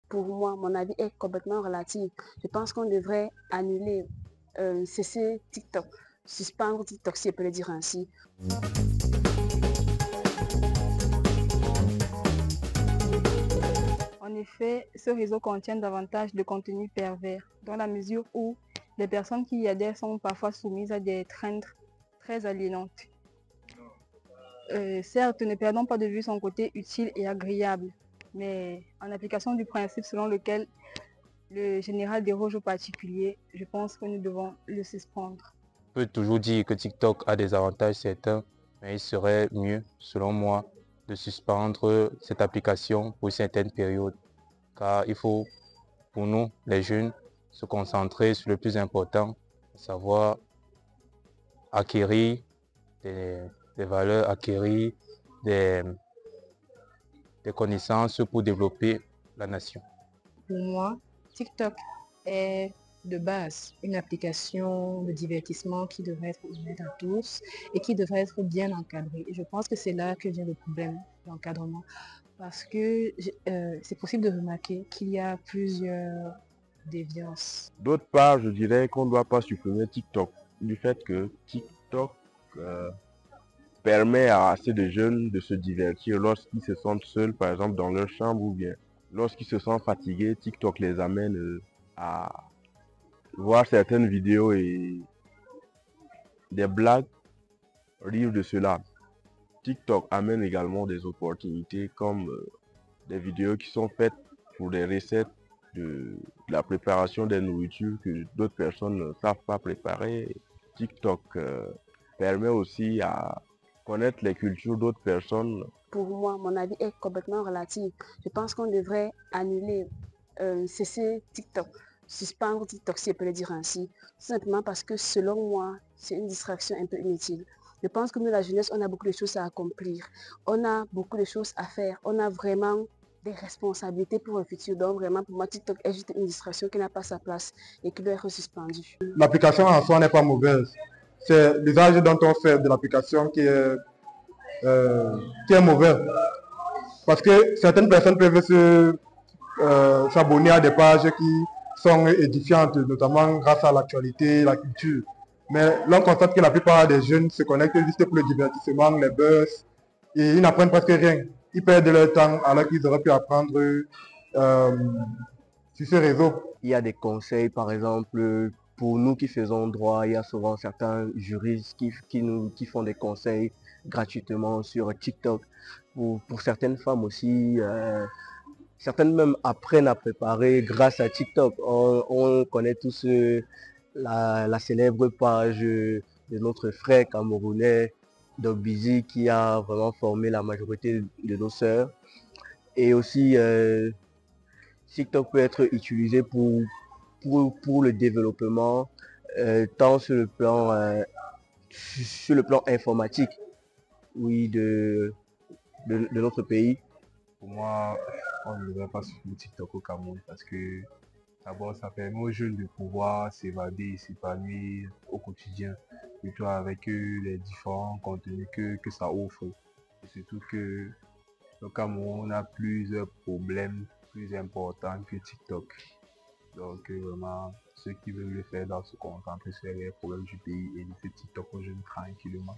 pour moi, mon avis est complètement relatif. Je pense qu'on devrait annuler, cesser TikTok, suspendre TikTok, si je peux le dire ainsi. En effet, ce réseau contient davantage de contenus pervers, dans la mesure où les personnes qui y adhèrent sont parfois soumises à des trends très aliénantes. Certes, ne perdons pas de vue son côté utile et agréable, mais en application du principe selon lequel le général déroge au particulier, je pense que nous devons le suspendre. On peut toujours dire que TikTok a des avantages certains, mais il serait mieux, selon moi, de suspendre cette application pour certaines périodes. Car il faut, pour nous, les jeunes, se concentrer sur le plus important, à savoir acquérir des valeurs, acquérir des, des connaissances pour développer la nation. Pour moi, TikTok est de base une application de divertissement qui devrait être ouverte à tous et qui devrait être bien encadrée. Et je pense que c'est là que vient le problème d'encadrement. Parce que c'est possible de remarquer qu'il y a plusieurs déviances. D'autre part, je dirais qu'on ne doit pas supprimer TikTok, du fait que TikTok permet à assez de jeunes de se divertir lorsqu'ils se sentent seuls, par exemple dans leur chambre, ou bien lorsqu'ils se sentent fatigués, TikTok les amène à voir certaines vidéos et des blagues, rire de cela. TikTok amène également des opportunités comme des vidéos qui sont faites pour des recettes de la préparation des nourritures que d'autres personnes ne savent pas préparer. TikTok permet aussi à connaître les cultures d'autres personnes. Pour moi, mon avis est complètement relatif. Je pense qu'on devrait annuler, cesser TikTok, suspendre TikTok, si je peux le dire ainsi. Tout simplement parce que selon moi, c'est une distraction un peu inutile. Je pense que nous, la jeunesse, on a beaucoup de choses à accomplir. On a beaucoup de choses à faire. On a vraiment des responsabilités pour le futur. Donc vraiment, pour moi, TikTok est juste une distraction qui n'a pas sa place et qui doit être suspendue. L'application en soi n'est pas mauvaise. C'est l'usage dont on fait de l'application qui est mauvais. Parce que certaines personnes peuvent s'abonner à des pages qui sont édifiantes, notamment grâce à l'actualité, la culture. Mais l'on constate que la plupart des jeunes se connectent juste pour le divertissement, les buzz, et ils n'apprennent presque rien. Ils perdent leur temps alors qu'ils auraient pu apprendre sur ce réseau. Il y a des conseils, par exemple, pour nous qui faisons droit, il y a souvent certains juristes qui font des conseils gratuitement sur TikTok. Pour certaines femmes aussi, certaines même apprennent à préparer grâce à TikTok. On connaît tous la célèbre page de notre frère camerounais, Dogbizi, qui a vraiment formé la majorité de nos sœurs. Et aussi, TikTok peut être utilisé pour le développement, tant sur le plan informatique, oui, de notre pays. Pour moi, on ne devrait pas supprimer TikTok au Cameroun parce que d'abord, ça permet aux jeunes de pouvoir s'évader et s'épanouir au quotidien, plutôt avec les différents contenus que ça offre. Et surtout que le Cameroun a plusieurs problèmes plus importants que TikTok. Donc vraiment, ceux qui veulent le faire doivent se concentrer sur les problèmes du pays et laisser TikTok aux jeunes tranquillement.